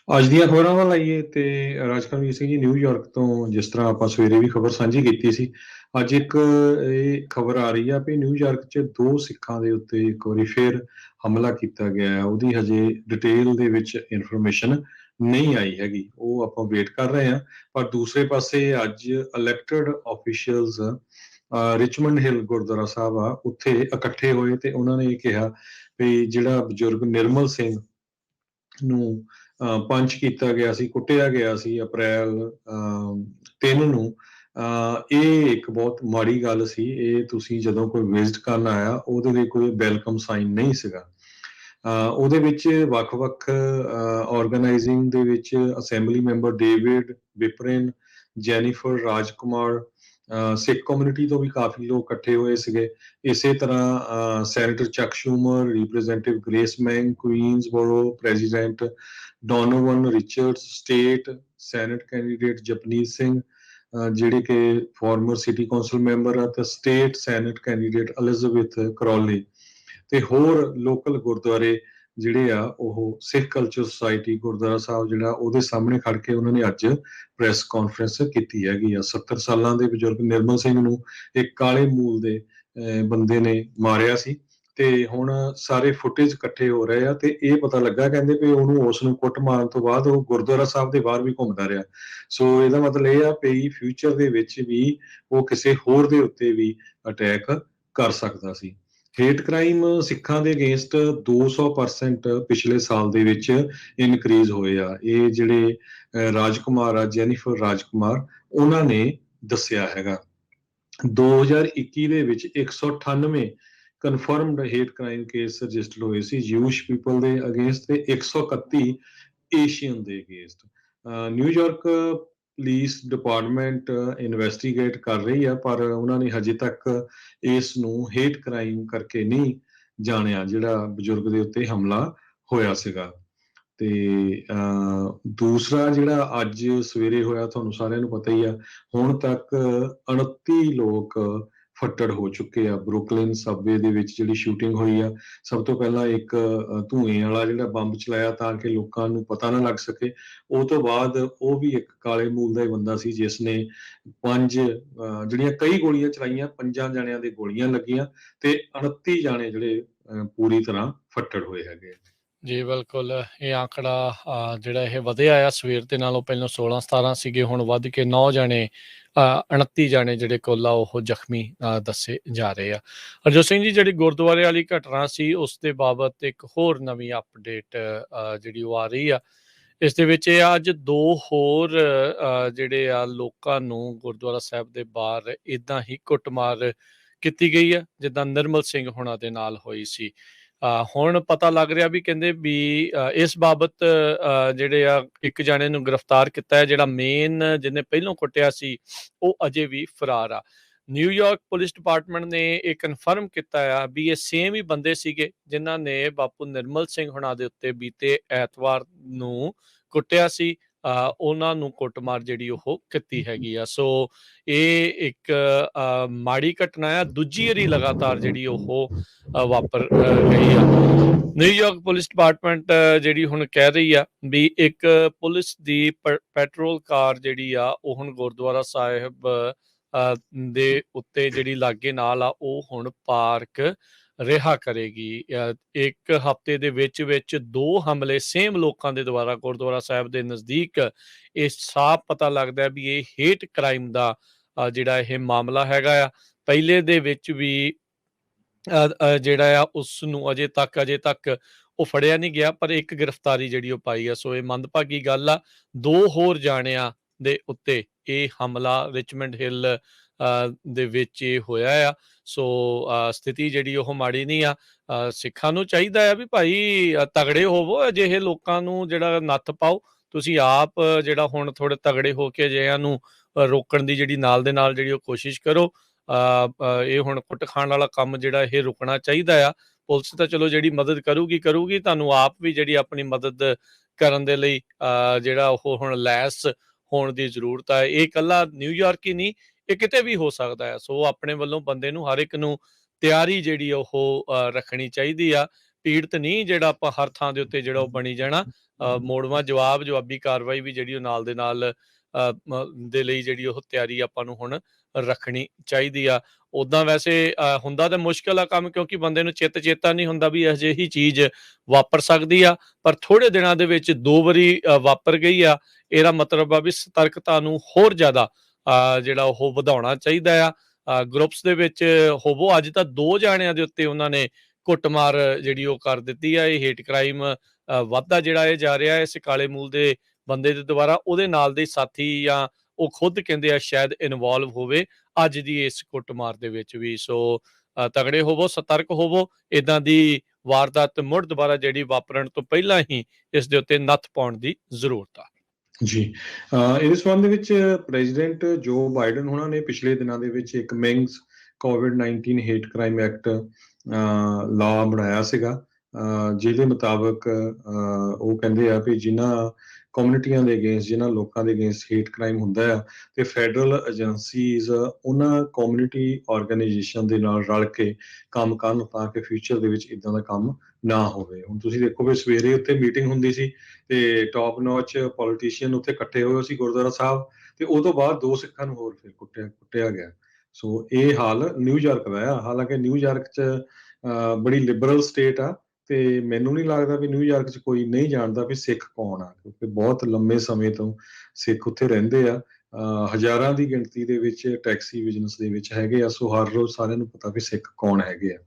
ਅੱਜ ਦੀਆਂ ਖਬਰਾਂ ਵੱਲ ਆਈਏ ਤੇ ਰਾਜਕਰਮਜੀਤ ਸਿੰਘ ਜੀ ਨਿਊਯਾਰਕ ਤੋਂ ਜਿਸ ਤਰ੍ਹਾਂ ਆਪਾਂ ਸਵੇਰੇ ਵੀ ਖਬਰ ਸਾਂਝੀ ਕੀਤੀ ਸੀ, ਅੱਜ ਇੱਕ ਇਹ ਖਬਰ ਆ ਰਹੀ ਆ ਵੀ ਨਿਊਯਾਰਕ 'ਚ ਦੋ ਸਿੱਖਾਂ ਦੇ ਉੱਤੇ ਇੱਕ ਵਾਰੀ ਫਿਰ ਹਮਲਾ ਕੀਤਾ ਗਿਆ ਹੈ। ਉਹਦੀ ਹਜੇ ਡਿਟੇਲ ਦੇ ਵਿੱਚ ਇਨਫੋਰਮੇਸ਼ਨ ਨਹੀਂ ਆਈ ਹੈਗੀ, ਉਹ ਆਪਾਂ ਵੇਟ ਕਰ ਰਹੇ ਹਾਂ। ਪਰ ਦੂਸਰੇ ਪਾਸੇ ਅੱਜ ਇਲੈਕਟਡ ਆਫੀਸ਼ੀਅਲਸ ਰਿਚਮੰਡ ਹਿੱਲ ਗੁਰਦੁਆਰਾ ਸਾਹਿਬ ਆ ਉੱਥੇ ਇਕੱਠੇ ਹੋਏ ਤੇ ਉਹਨਾਂ ਨੇ ਇਹ ਕਿਹਾ ਵੀ ਜਿਹੜਾ ਬਜ਼ੁਰਗ ਨਿਰਮਲ ਸਿੰਘ ਨੂੰ ਪੰਚ ਕੀਤਾ ਗਿਆ ਸੀ, ਕੁੱਟਿਆ ਗਿਆ ਸੀ ਅਪ੍ਰੈਲ 3 ਨੂੰ, ਇਹ ਇੱਕ ਬਹੁਤ ਮਾੜੀ ਗੱਲ ਸੀ। ਇਹ ਤੁਸੀਂ ਜਦੋਂ ਕੋਈ ਵਿਜ਼ਿਟ ਕਰਨ ਆਇਆ ਉਹਦੇ ਲਈ ਕੋਈ ਵੈਲਕਮ ਸਾਈਨ ਨਹੀਂ ਸੀਗਾ। ਉਹਦੇ ਵਿੱਚ ਵੱਖ-ਵੱਖ ਆਰਗੇਨਾਈਜ਼ਿੰਗ ਦੇ ਵਿੱਚ ਅਸੈਂਬਲੀ ਮੈਂਬਰ ਡੇਵਿਡ ਵਿਪਰਿਨ, ਜੈਨੀਫਰ ਰਾਜਕੁਮਾਰ, ਸਿੱਖ ਕਮਿਊਨਿਟੀ ਤੋਂ ਵੀ ਕਾਫੀ ਲੋਕ ਇਕੱਠੇ ਹੋਏ ਸੀਗੇ। ਇਸੇ ਤਰ੍ਹਾਂ senator Chuck Schumer, representative Grace Meng Queensboro, president Donovan Richards, state senate candidate Japneet Singh ਜਿਹੜੇ ਕਿ ਫਾਰਮਰ ਸਿਟੀ ਕੌਂਸਲ ਮੈਂਬਰ ਆ, ਤੇ state senate candidate Elizabeth Crowley ਤੇ ਹੋਰ ਲੋਕਲ ਗੁਰਦੁਆਰੇ ਜਿਹੜੇ ਆ ਉਹ ਸਿੱਖ ਕਲਚਰ ਸੁਸਾਇਟੀ ਗੁਰਦੁਆਰਾ ਸਾਹਿਬ ਜਿਹੜਾ ਉਹਦੇ ਸਾਹਮਣੇ ਖੜ ਕੇ ਉਹਨਾਂ ਨੇ ਅੱਜ ਪ੍ਰੈਸ ਕਾਨਫਰੰਸ ਕੀਤੀ ਹੈਗੀ ਆ। 70 ਸਾਲਾਂ ਦੇ ਬਜ਼ੁਰਗ ਨਿਰਮਲ ਸਿੰਘ ਨੂੰ ਇੱਕ ਕਾਲੇ ਮੂਲ ਦੇ ਬੰਦੇ ਨੇ ਮਾਰਿਆ ਸੀ ਤੇ ਹੁਣ ਸਾਰੇ ਫੁਟੇਜ ਇਕੱਠੇ ਹੋ ਰਹੇ ਆ ਤੇ ਇਹ ਪਤਾ ਲੱਗਾ ਕਹਿੰਦੇ ਵੀ ਉਸ ਨੂੰ ਕੁੱਟ ਮਾਰਨ ਤੋਂ ਬਾਅਦ ਉਹ ਗੁਰਦੁਆਰਾ ਸਾਹਿਬ ਦੇ ਬਾਹਰ ਵੀ ਘੁੰਮਦਾ ਰਿਹਾ। ਸੋ ਇਹਦਾ ਮਤਲਬ ਇਹ ਆ ਵੀ ਫਿਊਚਰ ਦੇ ਵਿੱਚ ਵੀ ਉਹ ਕਿਸੇ ਹੋਰ ਦੇ ਉੱਤੇ ਵੀ ਅਟੈਕ ਕਰ ਸਕਦਾ ਸੀ। ਹੇਟ ਕ੍ਰਾਈਮ ਸਿੱਖਾਂ ਦੇ ਅਗੇਂਸਟ 200% ਪਿਛਲੇ ਸਾਲ ਦੇ ਵਿੱਚ ਇਨਕਰੀਜ਼ ਹੋਏ ਆ। ਇਹ ਜਿਹੜੇ ਰਾਜਕੁਮਾਰ ਆ, ਜੈਨੀਫਰ ਰਾਜਕੁਮਾਰ, ਉਹਨਾਂ ਨੇ ਦੱਸਿਆ ਹੈਗਾ 2021 ਦੇ ਵਿੱਚ 198 confirmed hate crime case registered ਹੋਏ ਸੀ ਜਿਊਸ਼ ਪੀਪਲ ਦੇ ਅਗੇਂਸਟ ਤੇ 131 ਏਸ਼ੀਅਨ ਦੇ against. New York police department investigate ਕਰ ਰਹੀ ਆ, ਪਰ ਉਹਨਾਂ ਨੇ ਹਜੇ ਤੱਕ ਇਸ ਨੂੰ ਹੇਟ ਕ੍ਰਾਈਮ ਕਰਕੇ ਨਹੀਂ ਜਾਣਿਆ ਜਿਹੜਾ ਬਜ਼ੁਰਗ ਦੇ ਉੱਤੇ ਹਮਲਾ ਹੋਇਆ ਸੀਗਾ। ਤੇ ਦੂਸਰਾ ਜਿਹੜਾ ਅੱਜ ਸਵੇਰੇ ਹੋਇਆ ਤੁਹਾਨੂੰ ਸਾਰਿਆਂ ਨੂੰ ਪਤਾ ਹੀ ਆ, ਹੁਣ ਤੱਕ 29 ਲੋਕ ਫੱਟੜ ਹੋ ਚੁੱਕੇ ਆ। ਬਰੁਕਲਿਨ ਸਬਵੇ ਦੇ ਵਿੱਚ ਜਿਹੜੀ ਸ਼ੂਟਿੰਗ ਹੋਈ ਆ, ਸਭ ਤੋਂ ਪਹਿਲਾਂ ਇੱਕ ਧੂਏ ਵਾਲਾ ਜਿਹੜਾ ਬੰਬ ਚਲਾਇਆ ਤਾਂ ਕਿ ਲੋਕਾਂ ਨੂੰ ਪਤਾ ਨਾ ਲੱਗ ਸਕੇ। ਉਹ ਤੋਂ ਬਾਅਦ ਉਹ ਵੀ ਇੱਕ ਕਾਲੇ ਮੂਲ ਦਾ ਹੀ ਬੰਦਾ ਸੀ ਜਿਸ ਨੇ ਜਿਹੜੀਆਂ ਕਈ ਗੋਲੀਆਂ ਚਲਾਈਆਂ, 5 ਜਣਿਆਂ ਦੇ ਗੋਲੀਆਂ ਲੱਗੀਆਂ ਤੇ 29 ਜਾਣੇ ਜਿਹੜੇ ਪੂਰੀ ਤਰ੍ਹਾਂ ਫੱਟੜ ਹੋਏ ਹੈਗੇ। ਜੀ ਬਿਲਕੁਲ, ਇਹ ਆંકੜਾ ਜਿਹੜਾ ਇਹ ਵਧਿਆ ਆ ਸਵੇਰ ਦੇ ਨਾਲੋਂ ਪਹਿਲਾਂ 16-17 ਸੀਗੇ, ਹੁਣ ਵੱਧ ਕੇ 9 ਜਾਣੇ 29 ਜਾਣੇ ਜਿਹੜੇ ਕੁੱਲ ਆ ਉਹ ਜ਼ਖਮੀ ਦੱਸੇ ਜਾ ਰਹੇ ਆ। ਹਰਜੋਤ ਸਿੰਘ ਜੀ, ਜਿਹੜੀ ਗੁਰਦੁਆਰੇ ਵਾਲੀ ਘਟਨਾ ਸੀ ਉਸ ਦੇ ਬਾਬਤ ਇੱਕ ਹੋਰ ਨਵੀਂ ਅਪਡੇਟ ਜਿਹੜੀ ਉਹ ਆ ਰਹੀ ਆ। ਇਸ ਦੇ ਵਿੱਚ ਇਹ ਆ, ਅੱਜ 2 ਹੋਰ ਜਿਹੜੇ ਆ ਲੋਕਾਂ ਨੂੰ ਗੁਰਦੁਆਰਾ ਸਾਹਿਬ ਦੇ ਬਾਹਰ ਇੱਦਾਂ ਹੀ ਕੁੱਟਮਾਰ ਕੀਤੀ ਗਈ ਆ ਜਿੱਦਾਂ ਨਿਰਮਲ ਸਿੰਘ ਹੁਣਾਂ ਦੇ ਨਾਲ ਹੋਈ ਸੀ। ਹੁਣ ਪਤਾ ਲੱਗ ਰਿਹਾ ਵੀ ਕਹਿੰਦੇ ਵੀ ਇਸ ਬਾਬਤ ਜਿਹੜੇ ਆ ਇੱਕ ਜਾਣੇ ਨੂੰ ਗ੍ਰਿਫਤਾਰ ਕੀਤਾ ਹੈ, ਜਿਹੜਾ ਮੇਨ ਜਿਹਨੇ ਪਹਿਲੋਂ ਕੁੱਟਿਆ ਸੀ ਉਹ ਅਜੇ ਵੀ ਫਰਾਰ ਆ। ਨਿਊਯਾਰਕ ਪੁਲਿਸ ਡਿਪਾਰਟਮੈਂਟ ਨੇ ਇਹ ਕਨਫਰਮ ਕੀਤਾ ਆ ਵੀ ਇਹ ਸੇਮ ਹੀ ਬੰਦੇ ਸੀਗੇ ਜਿਨ੍ਹਾਂ ਨੇ ਬਾਪੂ ਨਿਰਮਲ ਸਿੰਘ ਹੁਣਾਂ ਦੇ ਉੱਤੇ ਬੀਤੇ ਐਤਵਾਰ ਨੂੰ ਕੁੱਟਿਆ ਸੀ। ਉਹਨਾਂ ਨੂੰ ਕੁੱਟਮਾਰ ਜਿਹੜੀ ਉਹ ਕੀਤੀ ਹੈਗੀ ਆ। ਸੋ ਇਹ ਇੱਕ ਮਾੜੀ ਘਟਨਾ ਆ, ਦੂਜੀ ਵਾਰੀ ਲਗਾਤਾਰ ਜਿਹੜੀ ਉਹ ਵਾਪਰ ਗਈ ਆ। ਨਿਊਯਾਰਕ ਪੁਲਿਸ ਡਿਪਾਰਟਮੈਂਟ ਜਿਹੜੀ ਹੁਣ ਕਹਿ ਰਹੀ ਆ ਵੀ ਇੱਕ ਪੁਲਿਸ ਦੀ ਪੈਟਰੋਲ ਕਾਰ ਜਿਹੜੀ ਆ ਉਹ ਹੁਣ ਗੁਰਦੁਆਰਾ ਸਾਹਿਬ ਦੇ ਉੱਤੇ ਜਿਹੜੀ ਲਾਗੇ ਨਾਲ ਆ ਉਹ ਹੁਣ ਪਾਰਕ ਰਿਹਾ ਕਰੇਗੀ। ਇੱਕ ਹਫ਼ਤੇ ਦੇ ਵਿੱਚ 2 ਹਮਲੇ ਸੇਮ ਲੋਕਾਂ ਦੇ ਦੁਆਰਾ ਗੁਰਦੁਆਰਾ ਸਾਹਿਬ ਦੇ ਨਜ਼ਦੀਕ, ਇਹ ਸਾਫ਼ ਪਤਾ ਲੱਗਦਾ ਵੀ ਇਹ ਹੇਟ ਕ੍ਰਾਈਮ ਦਾ ਜਿਹੜਾ ਇਹ ਮਾਮਲਾ ਹੈਗਾ ਆ। ਪਹਿਲੇ ਦੇ ਵਿੱਚ ਵੀ ਜਿਹੜਾ ਆ ਉਸ ਨੂੰ ਅਜੇ ਤੱਕ ਉਹ ਫੜਿਆ ਨਹੀਂ ਗਿਆ, ਪਰ ਇੱਕ ਗ੍ਰਿਫਤਾਰੀ ਜਿਹੜੀ ਉਹ ਪਾਈ ਆ। ਸੋ ਇਹ ਮੰਦਭਾਗੀ ਗੱਲ ਆ। 2 ਹੋਰ ਜਾਣਿਆਂ ਦੇ ਉੱਤੇ ਇਹ ਹਮਲਾ ਰਿਚਮੰਡ ਹਿੱਲ ਦੇ ਵਿੱਚ ਇਹ ਹੋਇਆ ਆ। ਸੋ ਸਥਿਤੀ ਜਿਹੜੀ ਉਹ ਮਾੜੀ ਨਹੀਂ ਆ। ਸਿੱਖਾਂ ਨੂੰ ਚਾਹੀਦਾ ਆ ਵੀ ਭਾਈ ਤਗੜੇ ਹੋਵੋ, ਅਜਿਹੇ ਲੋਕਾਂ ਨੂੰ ਜਿਹੜਾ ਨੱਥ ਪਾਓ। ਤੁਸੀਂ ਆਪ ਜਿਹੜਾ ਹੁਣ ਥੋੜੇ ਤਗੜੇ ਹੋ ਕੇ ਅਜਿਹਿਆਂ ਨੂੰ ਰੋਕਣ ਦੀ ਜਿਹੜੀ ਨਾਲ ਦੇ ਨਾਲ ਜਿਹੜੀ ਉਹ ਕੋਸ਼ਿਸ਼ ਕਰੋ। ਇਹ ਹੁਣ ਕੁੱਟ ਖਾਣ ਵਾਲਾ ਕੰਮ ਜਿਹੜਾ ਇਹ ਰੁਕਣਾ ਚਾਹੀਦਾ ਆ। ਪੁਲਿਸ ਤਾਂ ਚਲੋ ਜਿਹੜੀ ਮਦਦ ਕਰੂਗੀ, ਤੁਹਾਨੂੰ ਆਪ ਵੀ ਜਿਹੜੀ ਆਪਣੀ ਮਦਦ ਕਰਨ ਦੇ ਲਈ ਜਿਹੜਾ ਉਹ ਹੁਣ ਲੈਸ ਹੋਣ ਦੀ ਜ਼ਰੂਰਤ ਹੈ। ਇਹ ਇਕੱਲਾ ਨਿਊਯਾਰਕ ਹੀ ਨਹੀਂ, ਇਹ ਕਿਤੇ ਵੀ ਹੋ ਸਕਦਾ ਹੈ। ਸੋ ਆਪਣੇ ਵੱਲੋਂ ਬੰਦੇ ਨੂੰ, ਹਰ ਇੱਕ ਨੂੰ ਤਿਆਰੀ ਜਿਹੜੀ ਉਹ ਰੱਖਣੀ ਚਾਹੀਦੀ ਆ ਪੀੜਤ ਨਹੀਂ ਜਿਹੜਾ ਆਪਾਂ ਹਰ ਥਾਂ ਦੇ ਉੱਤੇ ਜਿਹੜਾ ਉਹ ਬਣੀ ਜਾਣਾ। ਮੋੜਵਾਂ ਜਵਾਬੀ ਕਾਰਵਾਈ ਵੀ ਜਿਹੜੀ ਉਹ ਨਾਲ ਦੇ ਨਾਲ ਦੇ ਲਈ ਜਿਹੜੀ ਉਹ ਤਿਆਰੀ ਆਪਾਂ ਨੂੰ ਹੁਣ ਰੱਖਣੀ ਚਾਹੀਦੀ ਆ। ਉੱਦਾਂ ਵੈਸੇ ਹੁੰਦਾ ਤਾਂ ਮੁਸ਼ਕਿਲ ਆ ਕੰਮ, ਕਿਉਂਕਿ ਬੰਦੇ ਨੂੰ ਚੇਤਾ ਨਹੀਂ ਹੁੰਦਾ ਵੀ ਅਜਿਹੀ ਚੀਜ਼ ਵਾਪਰ ਸਕਦੀ ਆ, ਪਰ ਥੋੜ੍ਹੇ ਦਿਨਾਂ ਦੇ ਵਿੱਚ 2 ਵਾਰੀ ਵਾਪਰ ਗਈ ਆ। ਇਹਦਾ ਮਤਲਬ ਆ ਵੀ ਸਤਰਕਤਾ ਨੂੰ ਹੋਰ ਜ਼ਿਆਦਾ ਜਿਹੜਾ ਉਹ ਵਧਾਉਣਾ ਚਾਹੀਦਾ ਆ। ਗਰੁੱਪਸ ਦੇ ਵਿੱਚ ਹੋਵੋ, ਅੱਜ ਤਾਂ 2 ਜਾਣਿਆਂ ਦੇ ਉੱਤੇ ਉਹਨਾਂ ਨੇ ਕੁੱਟਮਾਰ ਜਿਹੜੀ ਉਹ ਕਰ ਦਿੱਤੀ ਆ। ਇਹ ਹੇਟ ਕ੍ਰਾਈਮ ਵੱਧਦਾ ਜਿਹੜਾ ਇਹ ਜਾ ਰਿਹਾ ਇਸ ਕਾਲੇ ਮੂਲ ਦੇ ਬੰਦੇ ਦੇ ਦੁਆਰਾ। ਉਹਦੇ ਨਾਲ ਦੇ ਸਾਥੀ ਜਾਂ ਉਹ ਖੁਦ ਕਹਿੰਦੇ ਆ ਸ਼ਾਇਦ ਇਨਵੋਲਵ ਹੋਵੇ ਅੱਜ ਦੀ ਇਸ ਕੁੱਟਮਾਰ ਦੇ ਵਿੱਚ ਵੀ। ਸੋ ਤਗੜੇ ਹੋਵੋ, ਸਤਰਕ ਹੋਵੋ, ਇੱਦਾਂ ਦੀ ਵਾਰਦਾਤ ਮੁੜ ਦੁਬਾਰਾ ਜਿਹੜੀ ਵਾਪਰਨ ਤੋਂ ਪਹਿਲਾਂ ਹੀ ਇਸ ਦੇ ਉੱਤੇ ਨੱਥ ਪਾਉਣ ਦੀ ਜ਼ਰੂਰਤ ਆ। ਜੀ, ਇਸ ਸੰਬੰਧ ਦੇ ਵਿੱਚ ਪ੍ਰੈਜ਼ੀਡੈਂਟ ਜੋ ਬਾਈਡਨ ਉਹਨਾਂ ਨੇ ਪਿਛਲੇ ਦਿਨਾਂ ਦੇ ਵਿੱਚ ਇੱਕ Mingus COVID-19 hate crime act law ਬਣਾਇਆ ਸੀਗਾ, ਜਿਹਦੇ ਮੁਤਾਬਕ ਉਹ ਕਹਿੰਦੇ ਆ ਵੀ ਜਿਨ੍ਹਾਂ ਕਮਿਊਨਿਟੀਆਂ ਦੇ ਅਗੇਂਸਟ, ਜਿਨ੍ਹਾਂ ਲੋਕਾਂ ਦੇ ਅਗੇਂਸਟ ਹੇਟ ਕ੍ਰਾਈਮ ਹੁੰਦਾ ਆ, ਤੇ ਫੈਡਰਲ ਏਜੰਸੀਜ਼ ਉਹਨਾਂ ਕਮਿਊਨਿਟੀ ਆਰਗੇਨਾਈਜੇਸ਼ਨ ਦੇ ਨਾਲ ਰਲ ਕੇ ਕੰਮ ਕਰਨ ਤਾਂ ਕਿ ਫਿਊਚਰ ਦੇ ਵਿੱਚ ਇੱਦਾਂ ਦਾ ਕੰਮ ਨਾ ਹੋਵੇ। ਹੁਣ ਤੁਸੀਂ ਦੇਖੋ ਵੀ ਸਵੇਰੇ ਉੱਥੇ ਮੀਟਿੰਗ ਹੁੰਦੀ ਸੀ ਤੇ ਟੌਪ ਨੌਚ ਪੋਲੀਟੀਸ਼ੀਅਨ ਉੱਥੇ ਇਕੱਠੇ ਹੋਏ ਸੀ ਗੁਰਦੁਆਰਾ ਸਾਹਿਬ, ਤੇ ਉਹ ਤੋਂ ਬਾਅਦ 2 ਸਿੱਖਾਂ ਨੂੰ ਹੋਰ ਫਿਰ ਕੁੱਟਿਆ ਗਿਆ। ਸੋ ਇਹ ਹਾਲ ਨਿਊਯਾਰਕ ਦਾ ਆ। ਹਾਲਾਂਕਿ ਨਿਊਯਾਰਕ 'ਚ ਬੜੀ ਲਿਬਰਲ ਸਟੇਟ ਆ, ਤੇ ਮੈਨੂੰ ਨਹੀਂ ਲੱਗਦਾ ਵੀ ਨਿਊਯਾਰਕ 'ਚ ਕੋਈ ਨਹੀਂ ਜਾਣਦਾ ਵੀ ਸਿੱਖ ਕੌਣ ਆ, ਕਿਉਂਕਿ ਬਹੁਤ ਲੰਮੇ ਸਮੇਂ ਤੋਂ ਸਿੱਖ ਉੱਥੇ ਰਹਿੰਦੇ ਆ। ਹਜ਼ਾਰਾਂ ਦੀ ਗਿਣਤੀ ਦੇ ਵਿੱਚ ਟੈਕਸੀ ਬਿਜ਼ਨਸ ਦੇ ਵਿੱਚ ਹੈਗੇ ਆ। ਸੋ ਹਰ ਰੋਜ਼ ਸਾਰਿਆਂ ਨੂੰ ਪਤਾ ਵੀ ਸਿੱਖ ਕੌਣ ਹੈਗੇ ਆ।